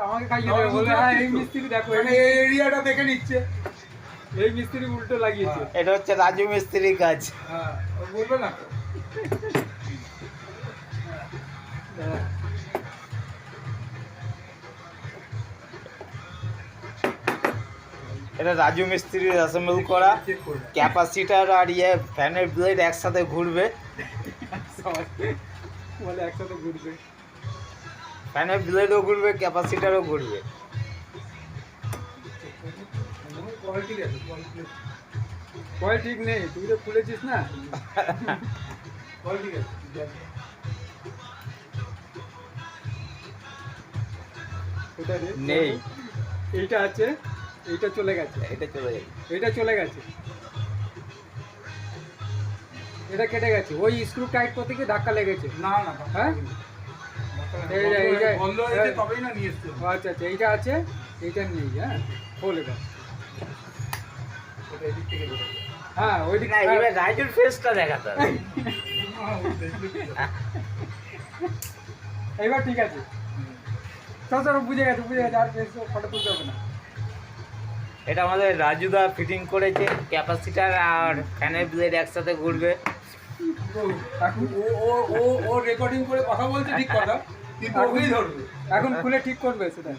আমাকে খাইয়ে দেবে বলে হ্যাঁ এই মিস্ত্রি দেখো মানে এই এরিয়াটা দেখে নিচ্ছে। এই মিস্ত্রি উল্টো লাগিয়েছে। এটা হচ্ছে রাজু মিস্ত্রির কাজ। হ্যাঁ ও বলবে না তো। হ্যাঁ। এটা রাজু মিস্ত্রির অ্যাসেম্বল করা চেক করে দাও। ক্যাপাসিটার আর ফ্যানের ব্লেড একসাথে ঘুরবে। বলে একসাথে ঘুরবে। ফ্যানের ব্লেডও ঘুরবে, ক্যাপাসিটারও ঘুরবে। কোয়ালিটি আছে, কোয়ালিটি কয় ঠিক নেই, তুই তো খুলেছিস না। কোয়ালিটি আছে। কোথায় রে? নেই। এইটা আছে, এইটা চলে গেছে, এটা চলে যাবে। এইটা চলে গেছে, এটা কেটে গেছে। ওই স্ক্রু টাইট করতে গিয়ে ধাক্কা লেগেছে। না না হ্যাঁ? বন্ধ হয়েছে তবেই না নিয়ে এসছে। আচ্ছা আচ্ছা, এইটা আছে, এইটা নেই। হ্যাঁ খোল এবার। ওটা এদিক থেকে বেরোবে। হ্যাঁ ওই দিক না, এবার রাজুর ফেসটা দেখাতে হবে। হ্যাঁ, ওই দেখলে কি হবে? এইবার ঠিক আছে। চল চল, বুঝে গেছে বুঝে গেছে, আর ফটো তুলতে হবে না। এটা আমাদের রাজুদা ফিটিং করেছে, ক্যাপাসিটার আর ফ্যানের ব্লেড একসাথে ঘুরবে। ও রেকর্ডিং করে কথা বলছে ঠিক কথা, কিন্তু ওকেই ধরবে। এখন খুলে ঠিক করবে সেটা।